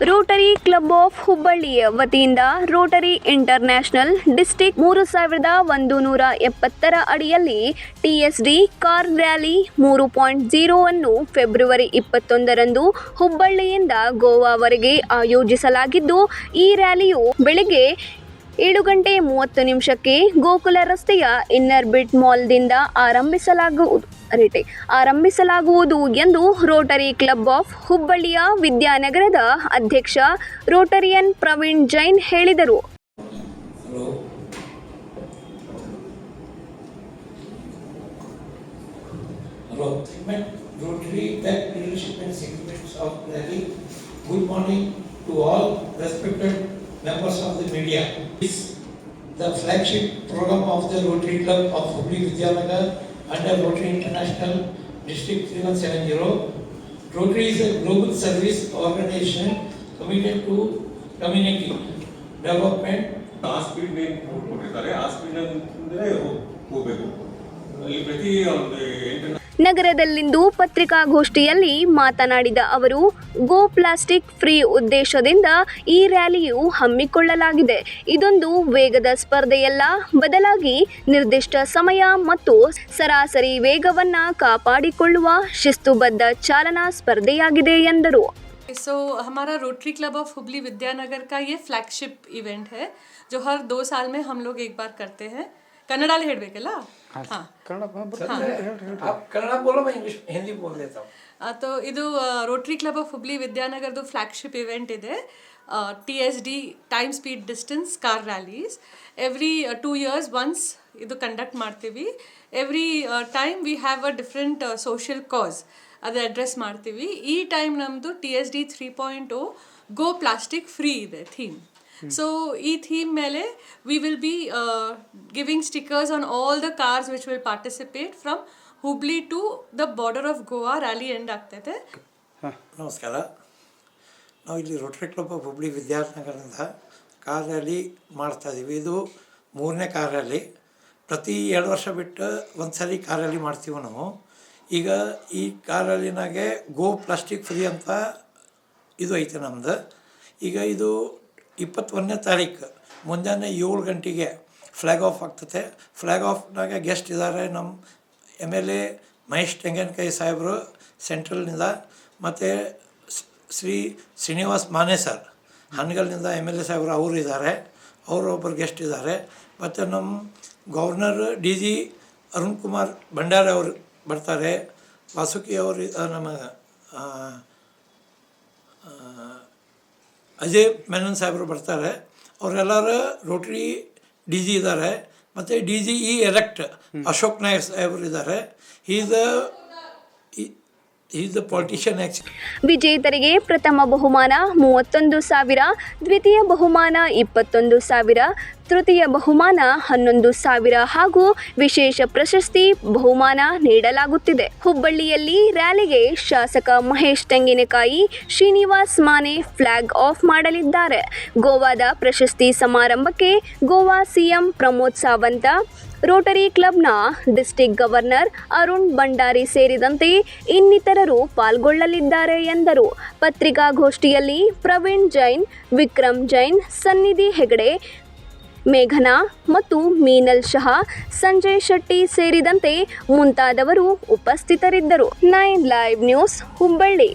Rotary club of Hubballi ವತಿಯಿಂದ Rotary international district 3170 ಅಡಿಯಲ್ಲಿ TSD car rally 3.0 ಅನ್ನು ಫೆಬ್ರವರಿ 21ರಂದು ಹುಬ್ಬಳ್ಳಿಯಿಂದ ಗೋವಾವರೆಗೆ ಆಯೋಜಿಸಲಾಗಿದ್ದು, ಈ ರ್ಯಾಲಿಯು ಬೆಳಗ್ಗೆ 7:30 ಗೋಕುಲ ರಸ್ತೆಯ ಇನ್ನರ್ ಬಿಟ್ ಮಾಲ್ದಿಂದ ಆರಂಭಿಸಲಾಗುವುದು ಎಂದು ರೋಟರಿ ಕ್ಲಬ್ ಆಫ್ ಹುಬ್ಬಳ್ಳಿಯ ವಿದ್ಯಾನಗರದ ಅಧ್ಯಕ್ಷ ರೋಟರಿಯನ್ ಪ್ರವೀಣ್ ಜೈನ್ ಹೇಳಿದರು. Rotary leadership and segments of rally. Good morning to all respected members of the media. This is the flagship program of the Rotary Club of Hubli Vidyanagar under Rotary International District 3170. Rotary is a global service organization committed to community development. ಆ speed main ಕೊಟ್ಟಿದ್ದಾರೆ, ಆ speed ಅಂದ್ರೆ ಹೋಗಬೇಕು. ಈ ಪ್ರತಿ ನಗರದಲ್ಲಿಂದು ಪತ್ರಿಕಾಗೋಷ್ಠಿಯಲ್ಲಿ ಮಾತನಾಡಿದ ಅವರು, ಗೋ ಪ್ಲಾಸ್ಟಿಕ್ ಫ್ರೀ ಉದ್ದೇಶದಿಂದ ಈ ರ್ಯಾಲಿಯು ಹಮ್ಮಿಕೊಳ್ಳಲಾಗಿದೆ. ಇದೊಂದು ವೇಗದ ಸ್ಪರ್ಧೆಯಲ್ಲ, ಬದಲಾಗಿ ನಿರ್ದಿಷ್ಟ ಸಮಯ ಮತ್ತು ಸರಾಸರಿ ವೇಗವನ್ನು ಕಾಪಾಡಿಕೊಳ್ಳುವ ಶಿಸ್ತುಬದ್ಧ ಚಾಲನಾ ಸ್ಪರ್ಧೆಯಾಗಿದೆ ಎಂದರು. सो हमारा rotary club of Hubli Vidyanagar का ये फ्लैगशिप इवेंट है जो हर 2 साल में हम लोग एक बार करते हैं. कन्नड़ाले हेडಬೇಕಲ್ಲ? हाँ, आप कन्नड़ बोलो, मैं इंग्लिश हिंदी बोल देता हूँ. तो ಇದು ರೋಟರಿ ಕ್ಲಬ್ ಆಫ್ ಹುಬ್ಳಿ ವಿದ್ಯಾನಗರದು ಫ್ಲಾಗ್ಶಿಪ್ ಇವೆಂಟ್ ಇದೆ. TSD time speed distance car rallies every 2 years once ಇದು ಕಂಡಕ್ಟ್ ಮಾಡ್ತೀವಿ. Every time we have a different social cause ಅದು ಅಡ್ರೆಸ್ ಮಾಡ್ತೀವಿ. ಈ ಟೈಮ್ ನಮ್ಮದು TSD 3.0 ಗೋ ಪ್ಲಾಸ್ಟಿಕ್ ಫ್ರೀ ಇದೆ ಥೀಮ್. ಸೊ ಈ ಥೀಮ್ ಮೇಲೆ we will be giving stickers on all the cars which will participate from Hubli to the border of Goa. Rally end ಆಗ್ತೈತೆ. ನಮಸ್ಕಾರ. ನಾವು ಇಲ್ಲಿ ರೋಟರಿ ಕ್ಲಬ್ ಆಫ್ ಹುಬ್ಳಿ ವಿದ್ಯಾನಗರದಿಂದ ಕಾರ್ ರ್ಯಾಲಿ ಮಾಡ್ತಾಯಿದ್ದೀವಿ. ಇದು 3ನೇ ಕಾರ್ ರ್ಯಾಲಿ. ಪ್ರತಿ 2 ವರ್ಷ ಬಿಟ್ಟು ಒಂದು ಸರಿ ಕಾರ್ ರ್ಯಾಲಿ ಮಾಡ್ತೀವಿ ನಾವು. ಈಗ ಈ ಕಾರ್ ರ್ಯಾಲಿನಾಗೆ ಗೋ ಪ್ಲಾಸ್ಟಿಕ್ ಫ್ರೀ ಅಂತ ಇದು ಐತೆ ನಮ್ಮದು. ಈಗ ಇದು 21ನೇ ತಾರೀಕು ಮುಂಜಾನೆ 7 ಗಂಟೆಗೆ ಫ್ಲ್ಯಾಗ್ ಆಫ್ ಆಗ್ತದೆ. ಫ್ಲ್ಯಾಗ್ ಆಫ್ನಾಗ ಗೆಸ್ಟ್ ಇದ್ದಾರೆ ನಮ್ಮ MLA ಮಹೇಶ್ ತೆಂಗಿನಕಾಯಿ ಸಾಹೇಬರು ಸೆಂಟ್ರಲ್ನಿಂದ, ಮತ್ತು ಶ್ರೀ ಶ್ರೀನಿವಾಸ್ ಮಾನೆ ಸರ್ ಹನಗಲ್ನಿಂದ MLA ಸಾಹೇಬರು ಅವರು ಇದ್ದಾರೆ, ಅವರು ಒಬ್ಬರು ಗೆಸ್ಟ್ ಇದ್ದಾರೆ. ಮತ್ತು ನಮ್ಮ ಗವರ್ನರ್ DG ಅರುಣ್ ಕುಮಾರ್ ಭಂಡಾರಿ ಅವರು ಬರ್ತಾರೆ, ವಾಸುಕಿ ಅವರು, ನಮ್ಮ ಅಜಯ್ ಮೆನನ್ ಸಾಹೇಬರು ಬರ್ತಾರೆ. ಅವರೆಲ್ಲರೂ ರೋಟರಿ DG ಇದ್ದಾರೆ. ಮತ್ತು DGE ಎಲೆಕ್ಟ್ ಅಶೋಕ್ ನಾಯಕ್ ಸಾಹೇಬರು ಇದ್ದಾರೆ. Is the politician actually. ವಿಜೇತರಿಗೆ ಪ್ರಥಮ ಬಹುಮಾನ 31,000, ದ್ವಿತೀಯ ಬಹುಮಾನ 21,000, ತೃತೀಯ ಬಹುಮಾನ 11,000 ಹಾಗೂ ವಿಶೇಷ ಪ್ರಶಸ್ತಿ ಬಹುಮಾನ ನೀಡಲಾಗುತ್ತಿದೆ. ಹುಬ್ಬಳ್ಳಿಯಲ್ಲಿ ರ್ಯಾಲಿಗೆ ಶಾಸಕ ಮಹೇಶ್ ತೆಂಗಿನಕಾಯಿ, ಶ್ರೀನಿವಾಸ್ ಮಾನೆ ಫ್ಲಾಗ್ ಆಫ್ ಮಾಡಲಿದ್ದಾರೆ. ಗೋವಾದ ಪ್ರಶಸ್ತಿ ಸಮಾರಂಭಕ್ಕೆ ಗೋವಾ CM ಪ್ರಮೋದ್ ಸಾವಂತ, ರೋಟರಿ ಕ್ಲಬ್ನ ಡಿಸ್ಟ್ರಿಕ್ಟ್ ಗವರ್ನರ್ ಅರುಣ್ ಭಂಡಾರಿ ಸೇರಿದಂತೆ ಇನ್ನಿತರರು ಪಾಲ್ಗೊಳ್ಳಲಿದ್ದಾರೆ ಎಂದರು. ಪತ್ರಿಕಾಗೋಷ್ಠಿಯಲ್ಲಿ ಪ್ರವೀಣ್ ಜೈನ್, ವಿಕ್ರಮ್ ಜೈನ್, ಸನ್ನಿಧಿ ಹೆಗಡೆ, ಮೇಘನಾ ಮತ್ತು ಮೀನಲ್ ಶಹಾ, ಸಂಜಯ್ ಶೆಟ್ಟಿ ಸೇರಿದಂತೆ ಮುಂತಾದವರು ಉಪಸ್ಥಿತರಿದ್ದರು. 9 ಲೈವ್ ನ್ಯೂಸ್ ಹುಬ್ಬಳ್ಳಿ.